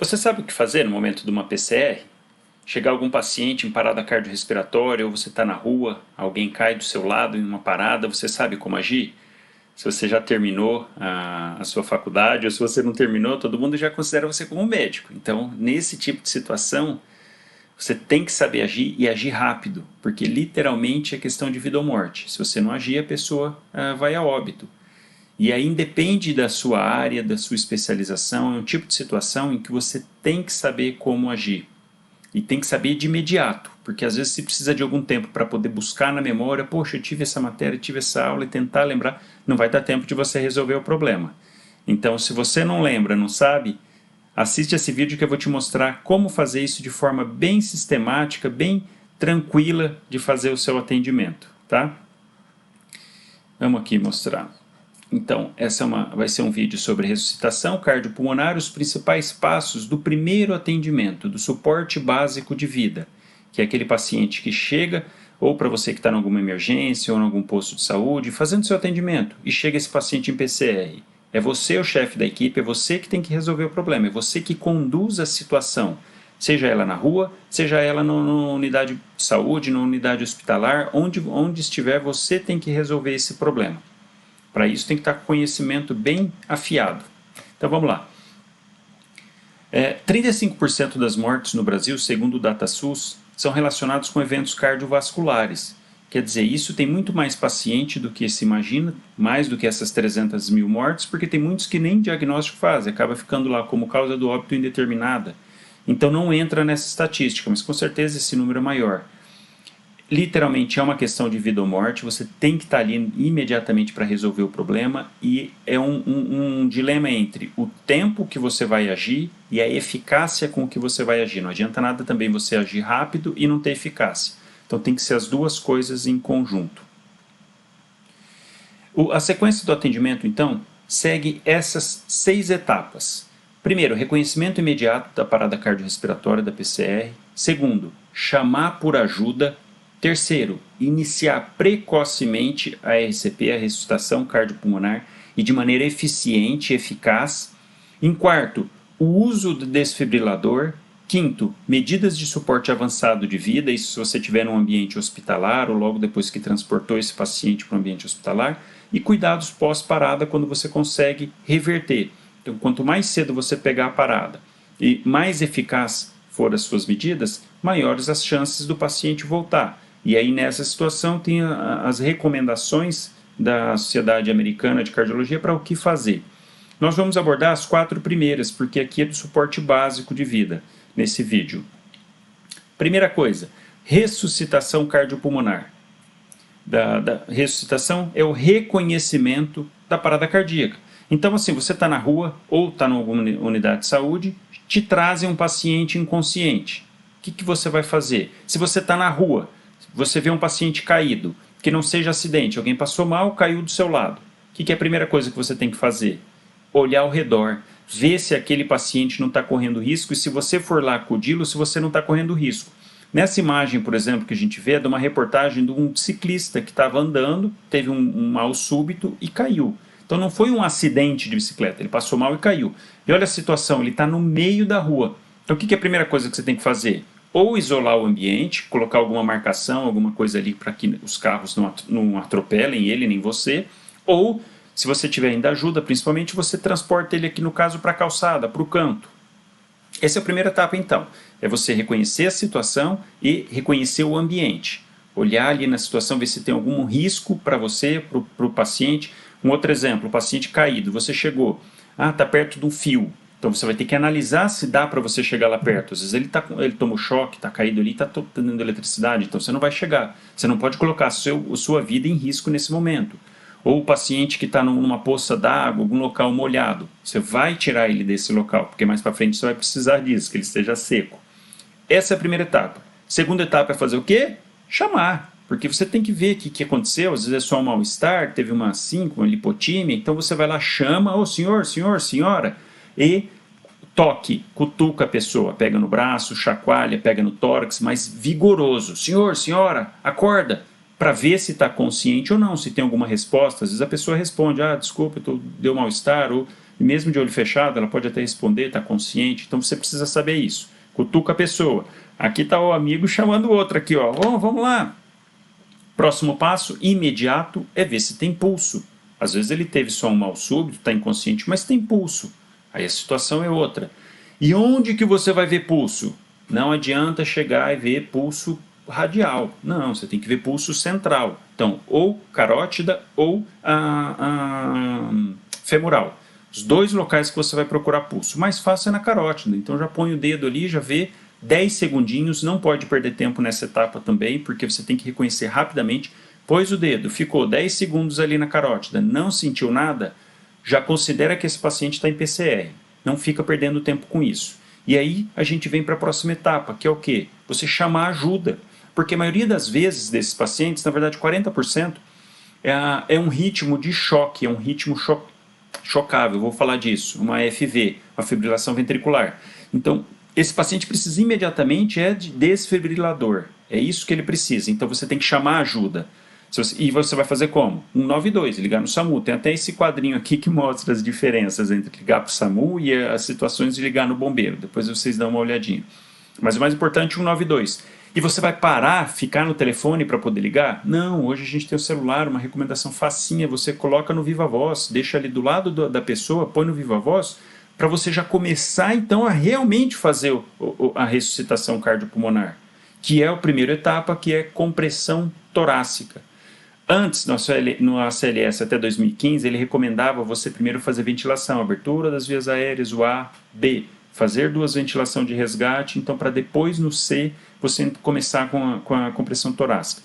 Você sabe o que fazer no momento de uma PCR? Chegar algum paciente em parada cardiorrespiratória ou você está na rua, alguém cai do seu lado em uma parada, você sabe como agir? Se você já terminou a sua faculdade ou se você não terminou, todo mundo já considera você como médico. Então, nesse tipo de situação, você tem que saber agir e agir rápido, porque literalmente é questão de vida ou morte. Se você não agir, a pessoa vai a óbito. E aí independe da sua área, da sua especialização, é um tipo de situação em que você tem que saber como agir. E tem que saber de imediato, porque às vezes você precisa de algum tempo para poder buscar na memória, poxa, eu tive essa matéria, tive essa aula, e tentar lembrar, não vai dar tempo de você resolver o problema. Então, se você não lembra, não sabe, assiste esse vídeo que eu vou te mostrar como fazer isso de forma bem sistemática, bem tranquila de fazer o seu atendimento, tá? Vamos aqui mostrar. Então, vai ser um vídeo sobre ressuscitação cardiopulmonar, os principais passos do primeiro atendimento, do suporte básico de vida, que é aquele paciente que chega, ou para você que está em alguma emergência ou em algum posto de saúde, fazendo seu atendimento, e chega esse paciente em PCR. É você o chefe da equipe, é você que tem que resolver o problema, é você que conduz a situação, seja ela na rua, seja ela na unidade de saúde, na unidade hospitalar, onde estiver, você tem que resolver esse problema. Para isso tem que estar com conhecimento bem afiado. Então vamos lá. 35% das mortes no Brasil, segundo o DataSUS, são relacionados com eventos cardiovasculares. Quer dizer, isso tem muito mais paciente do que se imagina, mais do que essas 300 mil mortes, porque tem muitos que nem diagnóstico fazem, acaba ficando lá como causa do óbito indeterminada. Então não entra nessa estatística, mas com certeza esse número é maior. Literalmente é uma questão de vida ou morte, você tem que estar ali imediatamente para resolver o problema e é um dilema entre o tempo que você vai agir e a eficácia com que você vai agir. Não adianta nada também você agir rápido e não ter eficácia. Então tem que ser as duas coisas em conjunto. A sequência do atendimento, então, segue essas 6 etapas. Primeiro, reconhecimento imediato da parada cardiorrespiratória da PCR. Segundo, chamar por ajuda. Terceiro, iniciar precocemente a RCP, a ressuscitação cardiopulmonar, e de maneira eficiente e eficaz. Em quarto, o uso do desfibrilador. Quinto, medidas de suporte avançado de vida, isso se você estiver num ambiente hospitalar ou logo depois que transportou esse paciente para o ambiente hospitalar. E cuidados pós-parada quando você consegue reverter. Então, quanto mais cedo você pegar a parada e mais eficaz for as suas medidas, maiores as chances do paciente voltar. E aí nessa situação tem as recomendações da Sociedade Americana de Cardiologia para o que fazer. Nós vamos abordar as 4 primeiras, porque aqui é do suporte básico de vida, nesse vídeo. Primeira coisa, ressuscitação cardiopulmonar. Da ressuscitação é o reconhecimento da parada cardíaca. Então assim, você está na rua ou está em alguma unidade de saúde, te trazem um paciente inconsciente. O que você vai fazer? Se você está na rua, você vê um paciente caído, que não seja acidente, alguém passou mal, caiu do seu lado. O que é a primeira coisa que você tem que fazer? Olhar ao redor, ver se aquele paciente não está correndo risco e se você for lá acudi-lo, se você não está correndo risco. Nessa imagem, por exemplo, que a gente vê, é de uma reportagem de um ciclista que estava andando, teve um mal súbito e caiu. Então não foi um acidente de bicicleta, ele passou mal e caiu. E olha a situação, ele está no meio da rua. Então o que é a primeira coisa que você tem que fazer? Ou isolar o ambiente, colocar alguma marcação, alguma coisa ali para que os carros não atropelem ele nem você, ou, se você tiver ainda ajuda, principalmente, você transporta ele aqui, no caso, para a calçada, para o canto. Essa é a primeira etapa, então. É você reconhecer a situação e reconhecer o ambiente. Olhar ali na situação, ver se tem algum risco para você, para o paciente. Um outro exemplo, o paciente caído, você chegou, está perto de um fio. Então você vai ter que analisar se dá para você chegar lá perto. Às vezes ele toma um choque, está caído ali, está tendo eletricidade, então você não vai chegar. Você não pode colocar a sua vida em risco nesse momento. Ou o paciente que está numa poça d'água, algum local molhado. Você vai tirar ele desse local, porque mais para frente você vai precisar disso, que ele esteja seco. Essa é a primeira etapa. Segunda etapa é fazer o quê? Chamar. Porque você tem que ver o que aconteceu, às vezes é só um mal-estar, teve uma lipotímia, então você vai lá, chama, ô senhor, senhora, e toque, cutuca a pessoa, pega no braço, chacoalha, pega no tórax, mas vigoroso. Senhor, senhora, acorda, para ver se está consciente ou não, se tem alguma resposta. Às vezes a pessoa responde, desculpa, deu mal-estar, ou e mesmo de olho fechado, ela pode até responder, está consciente, então você precisa saber isso. Cutuca a pessoa. Aqui está o amigo chamando o outro aqui, ó. Vamos lá. Próximo passo, imediato, é ver se tem pulso. Às vezes ele teve só um mal súbito, está inconsciente, mas tem pulso. Aí a situação é outra. E onde que você vai ver pulso? Não adianta chegar e ver pulso radial. Não, você tem que ver pulso central. Então, ou carótida ou femoral. Os dois locais que você vai procurar pulso. O mais fácil é na carótida. Então já põe o dedo ali, já vê 10 segundinhos. Não pode perder tempo nessa etapa também, porque você tem que reconhecer rapidamente. Pôs o dedo, ficou 10 segundos ali na carótida, não sentiu nada, já considera que esse paciente está em PCR. Não fica perdendo tempo com isso. E aí a gente vem para a próxima etapa, que é o quê? Você chamar ajuda. Porque a maioria das vezes desses pacientes, na verdade 40%, é um ritmo de choque, é um ritmo chocável, vou falar disso, uma FV, uma fibrilação ventricular. Então, esse paciente precisa imediatamente de desfibrilador, é isso que ele precisa, então você tem que chamar ajuda. E você vai fazer como? 192, ligar no SAMU. Tem até esse quadrinho aqui que mostra as diferenças entre ligar para o SAMU e as situações de ligar no bombeiro. Depois vocês dão uma olhadinha. Mas o mais importante, 192. E você vai parar, ficar no telefone para poder ligar? Não, hoje a gente tem o celular, uma recomendação facinha. Você coloca no Viva Voz, deixa ali do lado da pessoa, põe no Viva Voz, para você já começar então a realmente fazer a ressuscitação cardiopulmonar, que é a primeira etapa, que é compressão torácica. Antes, no ACLS até 2015, ele recomendava você primeiro fazer ventilação, abertura das vias aéreas, o A, B, fazer 2 ventilações de resgate, então para depois no C você começar com a compressão torácica.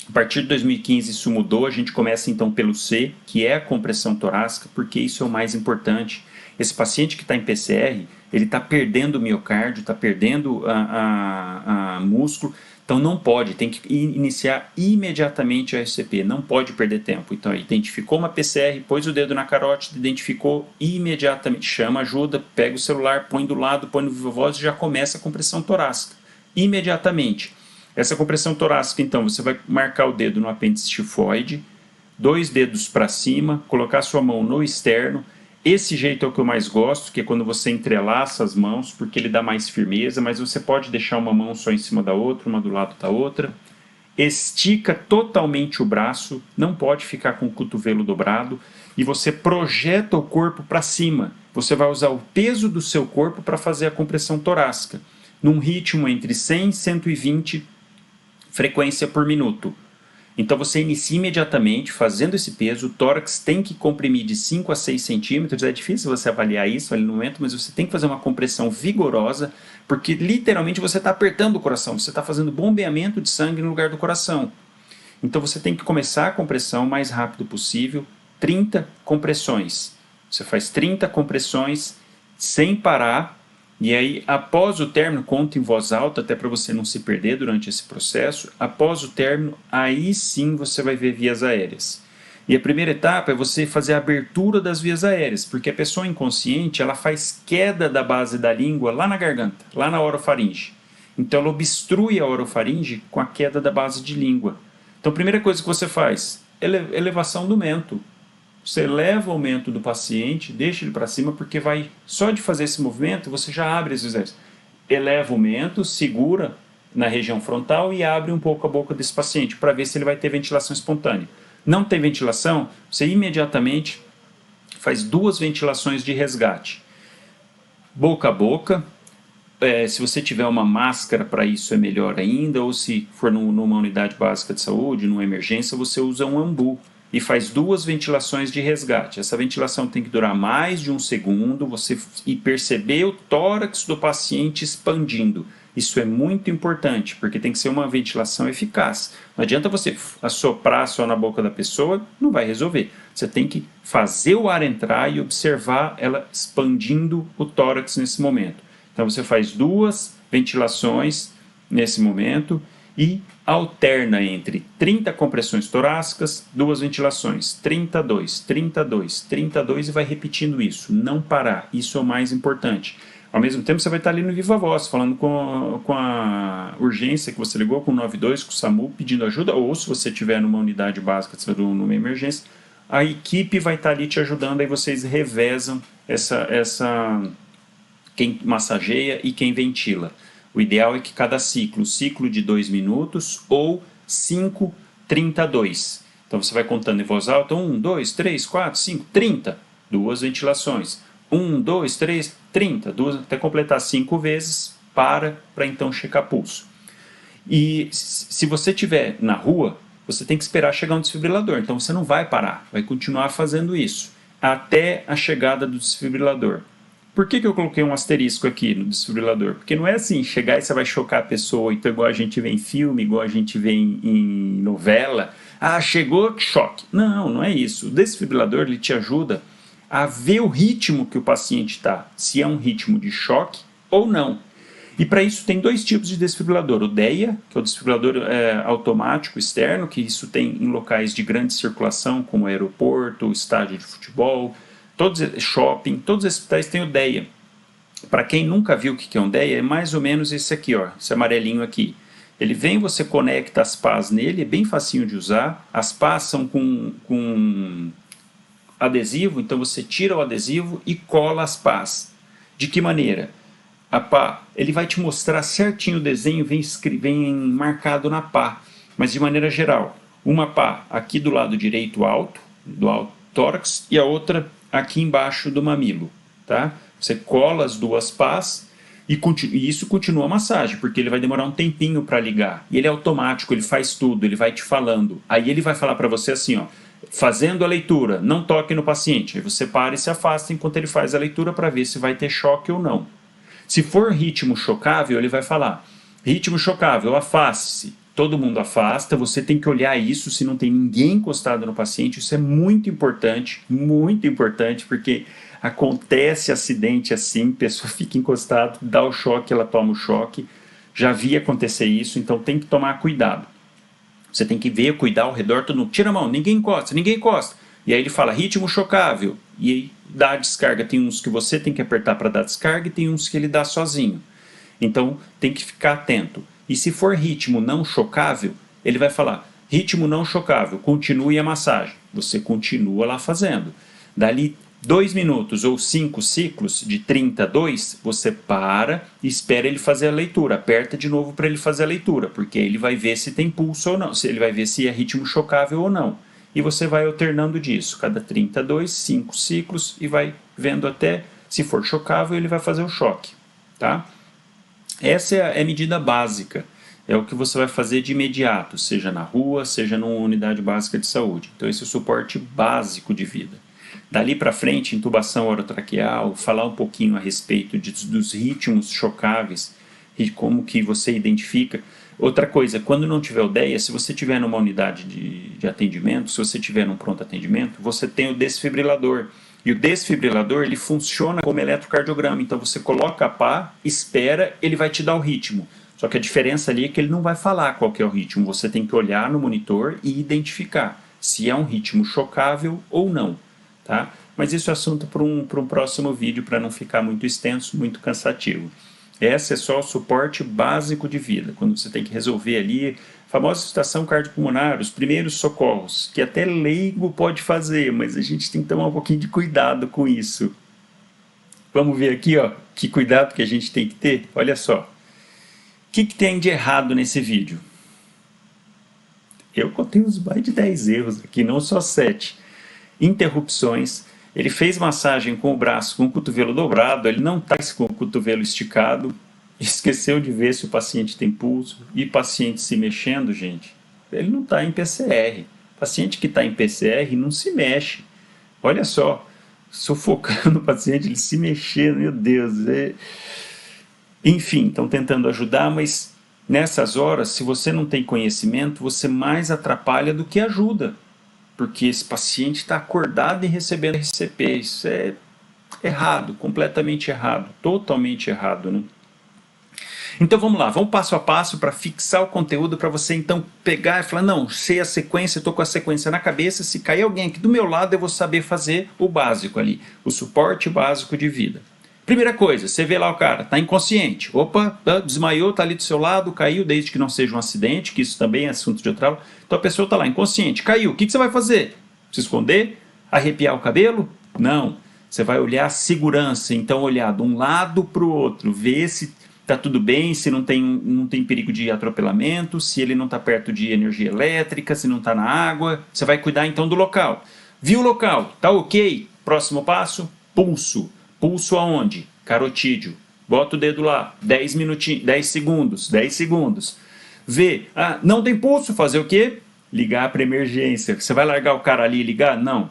A partir de 2015 isso mudou, a gente começa então pelo C, que é a compressão torácica, porque isso é o mais importante. Esse paciente que está em PCR, ele está perdendo o miocárdio, está perdendo a músculo, então não pode, tem que iniciar imediatamente a RCP, não pode perder tempo. Então identificou uma PCR, pôs o dedo na carótida, identificou imediatamente, chama ajuda, pega o celular, põe do lado, põe no Viva Voz e já começa a compressão torácica, imediatamente. Essa compressão torácica, então, você vai marcar o dedo no apêndice tifoide, 2 dedos para cima, colocar sua mão no externo. Esse jeito é o que eu mais gosto, que é quando você entrelaça as mãos, porque ele dá mais firmeza, mas você pode deixar uma mão só em cima da outra, uma do lado da outra. Estica totalmente o braço, não pode ficar com o cotovelo dobrado, e você projeta o corpo para cima. Você vai usar o peso do seu corpo para fazer a compressão torácica, num ritmo entre 100 e 120 frequência por minuto. Então você inicia imediatamente fazendo esse peso, o tórax tem que comprimir de 5 a 6 centímetros, é difícil você avaliar isso ali no momento, mas você tem que fazer uma compressão vigorosa, porque literalmente você está apertando o coração, você está fazendo bombeamento de sangue no lugar do coração. Então você tem que começar a compressão o mais rápido possível, 30 compressões. Você faz 30 compressões sem parar, e aí, após o término, conta em voz alta, até para você não se perder durante esse processo. Após o término, aí sim você vai ver vias aéreas. E a primeira etapa é você fazer a abertura das vias aéreas, porque a pessoa inconsciente ela faz queda da base da língua lá na garganta, lá na orofaringe. Então ela obstrui a orofaringe com a queda da base de língua. Então a primeira coisa que você faz é elevação do mento. Você eleva o mento do paciente, deixa ele para cima, porque vai só de fazer esse movimento, você já abre as vias. Eleva o mento, segura na região frontal e abre um pouco a boca desse paciente, para ver se ele vai ter ventilação espontânea. Não tem ventilação, você imediatamente faz 2 ventilações de resgate. Boca a boca, se você tiver uma máscara para isso é melhor ainda, ou se for numa unidade básica de saúde, numa emergência, você usa um ambu. E faz 2 ventilações de resgate. Essa ventilação tem que durar mais de 1 segundo, e perceber o tórax do paciente expandindo. Isso é muito importante, porque tem que ser uma ventilação eficaz. Não adianta você assoprar só na boca da pessoa, não vai resolver. Você tem que fazer o ar entrar e observar ela expandindo o tórax nesse momento. Então você faz 2 ventilações nesse momento e alterna entre 30 compressões torácicas, 2 ventilações, 32, 32, 32 e vai repetindo isso, não parar, isso é o mais importante. Ao mesmo tempo você vai estar ali no Viva Voz, falando com a urgência que você ligou, com o 92, com o SAMU, pedindo ajuda, ou se você estiver numa unidade básica, numa emergência, a equipe vai estar ali te ajudando, aí vocês revezam quem massageia e quem ventila. O ideal é que cada ciclo de 2 minutos ou 5, 32. Então você vai contando em voz alta, 1, 2, 3, 4, 5, 30, duas ventilações. 1, 2, 3, 30, duas, até completar 5 vezes, para então checar pulso. E se você estiver na rua, você tem que esperar chegar um desfibrilador, então você não vai parar, vai continuar fazendo isso, até a chegada do desfibrilador. Por que eu coloquei um asterisco aqui no desfibrilador? Porque não é assim, chegar e você vai chocar a pessoa, então igual a gente vê em filme, igual a gente vê em novela, chegou, choque. Não, não é isso. O desfibrilador ele te ajuda a ver o ritmo que o paciente está, se é um ritmo de choque ou não. E para isso tem 2 tipos de desfibrilador. O DEA, que é o desfibrilador automático externo, que isso tem em locais de grande circulação, como aeroporto, estádio de futebol, shopping, todos esses hospitais têm o DEA. Para quem nunca viu o que é um DEA, é mais ou menos esse aqui, ó, esse amarelinho aqui. Ele vem, você conecta as pás nele, é bem facinho de usar. As pás são com adesivo, então você tira o adesivo e cola as pás. De que maneira? A pá, ele vai te mostrar certinho o desenho, vem marcado na pá, mas de maneira geral. Uma pá aqui do lado direito alto, do alto tórax, e a outra aqui embaixo do mamilo, tá? Você cola as 2 pás e isso continua a massagem, porque ele vai demorar um tempinho para ligar. E ele é automático, ele faz tudo, ele vai te falando. Aí ele vai falar para você assim, ó, fazendo a leitura, não toque no paciente. Aí você para e se afasta enquanto ele faz a leitura para ver se vai ter choque ou não. Se for ritmo chocável, ele vai falar, ritmo chocável, afaste-se. Todo mundo afasta, você tem que olhar isso se não tem ninguém encostado no paciente. Isso é muito importante, porque acontece acidente assim, pessoa fica encostada, dá o choque, ela toma o choque. Já vi acontecer isso, então tem que tomar cuidado. Você tem que ver, cuidar ao redor, todo mundo, tira a mão, ninguém encosta. E aí ele fala, ritmo chocável, e aí dá a descarga. Tem uns que você tem que apertar para dar descarga e tem uns que ele dá sozinho. Então tem que ficar atento. E se for ritmo não chocável, ele vai falar, ritmo não chocável, continue a massagem. Você continua lá fazendo. Dali 2 minutos ou 5 ciclos de 32, você para e espera ele fazer a leitura. Aperta de novo para ele fazer a leitura, porque ele vai ver se tem pulso ou não, ele vai ver se é ritmo chocável ou não. E você vai alternando disso, cada 32, 5 ciclos, e vai vendo até, se for chocável, ele vai fazer o choque, tá? Essa é a medida básica, é o que você vai fazer de imediato, seja na rua, seja numa unidade básica de saúde. Então esse é o suporte básico de vida. Dali para frente, intubação orotraqueal, falar um pouquinho a respeito dos ritmos chocáveis e como que você identifica. Outra coisa, quando não tiver o DEA, se você estiver numa unidade de atendimento, se você estiver num pronto atendimento, você tem o desfibrilador. E o desfibrilador, ele funciona como eletrocardiograma. Então você coloca a pá, espera, ele vai te dar o ritmo. Só que a diferença ali é que ele não vai falar qual que é o ritmo. Você tem que olhar no monitor e identificar se é um ritmo chocável ou não. Tá? Mas isso é assunto para um próximo vídeo, para não ficar muito extenso, muito cansativo. Esse é só o suporte básico de vida, quando você tem que resolver ali a famosa situação cardiopulmonar, os primeiros socorros, que até leigo pode fazer, mas a gente tem que tomar um pouquinho de cuidado com isso. Vamos ver aqui, ó, que cuidado que a gente tem que ter. Olha só, o que tem de errado nesse vídeo? Eu contei uns mais de 10 erros aqui, não só 7. Interrupções. Ele fez massagem com o braço, com o cotovelo dobrado, ele não está com o cotovelo esticado, esqueceu de ver se o paciente tem pulso, e paciente se mexendo, gente, ele não está em PCR. Paciente que está em PCR não se mexe. Olha só, sufocando o paciente, ele se mexendo, meu Deus. Enfim, estão tentando ajudar, mas nessas horas, se você não tem conhecimento, você mais atrapalha do que ajuda. Porque esse paciente está acordado e recebendo RCP. Isso é errado, completamente errado, totalmente errado, né? Então vamos lá, vamos passo a passo para fixar o conteúdo, para você então pegar e falar, não, sei a sequência, estou com a sequência na cabeça, se cair alguém aqui do meu lado eu vou saber fazer o básico ali, o suporte básico de vida. Primeira coisa, você vê lá o cara, está inconsciente, opa, desmaiou, está ali do seu lado, caiu, desde que não seja um acidente, que isso também é assunto de outra aula. Então a pessoa está lá inconsciente, caiu, o que você vai fazer? Se esconder? Arrepiar o cabelo? Não. Você vai olhar a segurança, então olhar de um lado para o outro, ver se está tudo bem, se não tem perigo de atropelamento, se ele não está perto de energia elétrica, se não está na água. Você vai cuidar então do local. Viu o local? Tá ok? Próximo passo, pulso. Pulso aonde? Carotídeo. Bota o dedo lá, 10 minutinhos, 10 segundos, 10 segundos. Vê, não tem pulso, fazer o quê? Ligar para emergência. Você vai largar o cara ali e ligar? Não.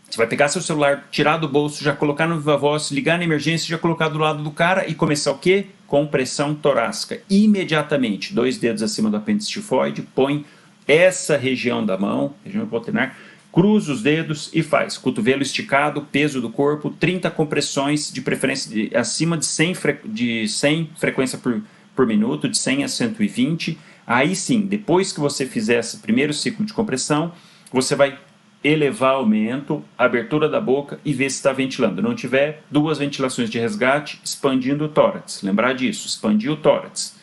Você vai pegar seu celular, tirar do bolso, já colocar no Viva Voz, ligar na emergência, já colocar do lado do cara e começar o quê? Compressão torácica. Imediatamente, 2 dedos acima do apêndice tifoide, põe essa região da mão, região hipotenar, cruza os dedos e faz. Cotovelo esticado, peso do corpo, 30 compressões, de preferência acima de 100 frequência por minuto, de 100 a 120. Aí sim, depois que você fizer esse primeiro ciclo de compressão, você vai elevar o aumento, abertura da boca e ver se está ventilando. Não tiver, 2 ventilações de resgate, expandindo o tórax. Lembrar disso, expandir o tórax.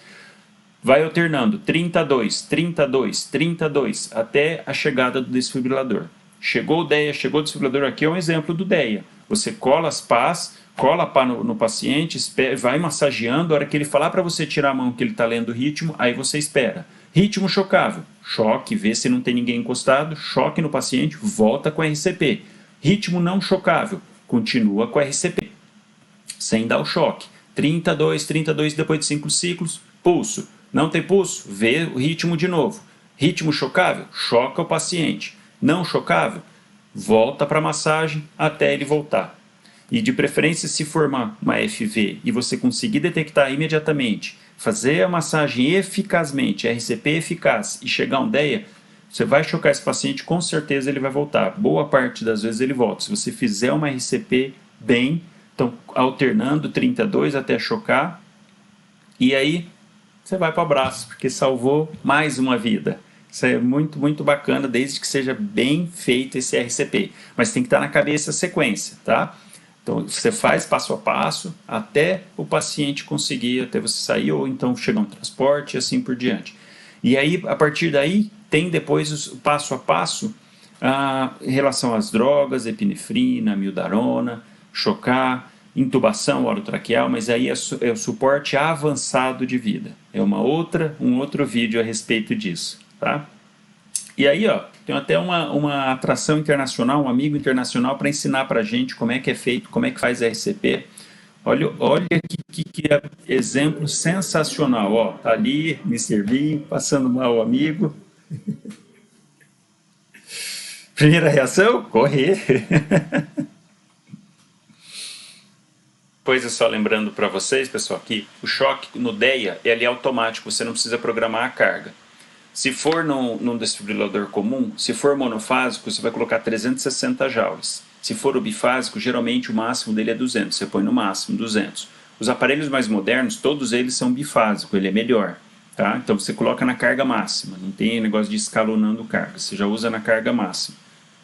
Vai alternando 32, 32, 32, até a chegada do desfibrilador. Chegou o DEA, chegou o desfibrilador, aqui é um exemplo do DEA. Você cola as pás, cola a pá no paciente, vai massageando, a hora que ele falar para você tirar a mão que ele está lendo o ritmo, aí você espera. Ritmo chocável, choque, vê se não tem ninguém encostado, choque no paciente, volta com RCP. Ritmo não chocável, continua com RCP, sem dar o choque. 32, 32 depois de 5 ciclos, pulso. Não tem pulso? Vê o ritmo de novo. Ritmo chocável? Choca o paciente. Não chocável? Volta para a massagem até ele voltar. E de preferência, se for uma FV e você conseguir detectar imediatamente, fazer a massagem eficazmente, RCP eficaz e chegar a um DEA, você vai chocar esse paciente, com certeza ele vai voltar. Boa parte das vezes ele volta. Se você fizer uma RCP bem, então alternando 32 até chocar, e aí você vai para o abraço, porque salvou mais uma vida. Isso é muito, muito bacana, desde que seja bem feito esse RCP. Mas tem que estar na cabeça a sequência, tá? Então, você faz passo a passo até o paciente conseguir, até você sair, ou então chegar um transporte e assim por diante. E aí, a partir daí, tem depois o passo a passo em relação às drogas, epinefrina, amiodarona, chocar, intubação orotraqueal, mas aí é o suporte avançado de vida. É um outro vídeo a respeito disso, tá? E aí, tem até uma atração internacional, um amigo internacional para ensinar para a gente como é que é feito, como é que faz RCP. Olha que exemplo sensacional. Tá ali, me servi, passando mal o amigo. Primeira reação? Correr. Pois é, só lembrando para vocês, pessoal, que o choque no DEA ele é automático, você não precisa programar a carga. Se for num desfibrilador comum, se for monofásico, você vai colocar 360 joules. Se for o bifásico, geralmente o máximo dele é 200, você põe no máximo 200. Os aparelhos mais modernos, todos eles são bifásicos, ele é melhor. Tá? Então você coloca na carga máxima, não tem negócio de escalonando carga, você já usa na carga máxima.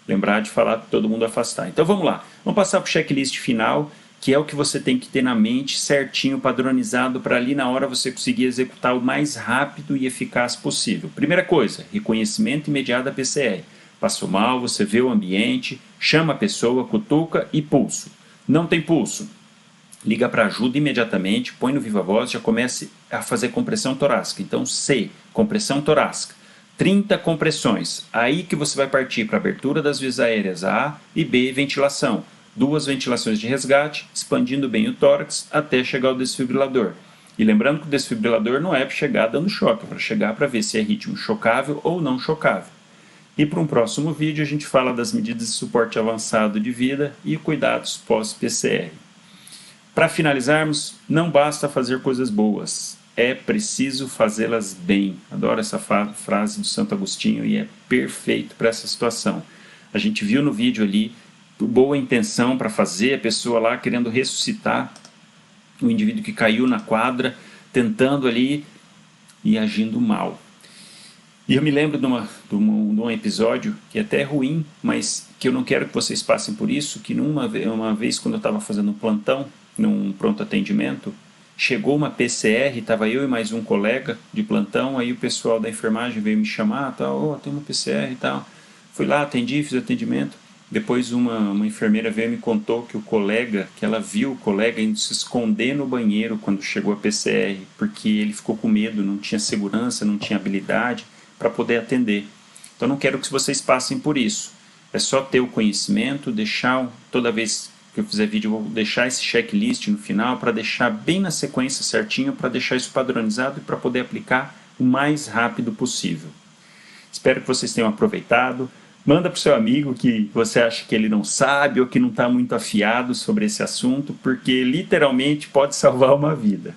Lembrar de falar para todo mundo afastar. Então vamos lá, vamos passar para o checklist final, que é o que você tem que ter na mente certinho, padronizado, para ali na hora você conseguir executar o mais rápido e eficaz possível. Primeira coisa, reconhecimento imediato da PCR. Passou mal, você vê o ambiente, chama a pessoa, cutuca e pulso. Não tem pulso? Liga para ajuda imediatamente, põe no Viva Voz, já comece a fazer compressão torácica. Então, C, compressão torácica. 30 compressões. Aí que você vai partir para a abertura das vias aéreas A e B, ventilação. 2 ventilações de resgate, expandindo bem o tórax até chegar ao desfibrilador. E lembrando que o desfibrilador não é para chegar dando choque, é para chegar para ver se é ritmo chocável ou não chocável. E para um próximo vídeo a gente fala das medidas de suporte avançado de vida e cuidados pós-PCR. Para finalizarmos, não basta fazer coisas boas, é preciso fazê-las bem. Adoro essa frase do Santo Agostinho e é perfeito para essa situação. A gente viu no vídeo ali boa intenção para fazer, a pessoa lá querendo ressuscitar o indivíduo que caiu na quadra, tentando ali e agindo mal. E eu me lembro de um episódio que é até ruim, mas que eu não quero que vocês passem por isso, que uma vez quando eu estava fazendo um plantão, num pronto atendimento, chegou uma PCR, estava eu e mais um colega de plantão, aí o pessoal da enfermagem veio me chamar, tal, tem uma PCR e tal. Fui lá, atendi, fiz atendimento. Depois uma enfermeira veio e me contou que que ela viu o colega indo se esconder no banheiro quando chegou a PCR, porque ele ficou com medo, não tinha segurança, não tinha habilidade para poder atender. Então não quero que vocês passem por isso. É só ter o conhecimento, toda vez que eu fizer vídeo, eu vou deixar esse checklist no final para deixar bem na sequência certinho, para deixar isso padronizado e para poder aplicar o mais rápido possível. Espero que vocês tenham aproveitado. Manda para o seu amigo que você acha que ele não sabe ou que não está muito afiado sobre esse assunto, porque literalmente pode salvar uma vida.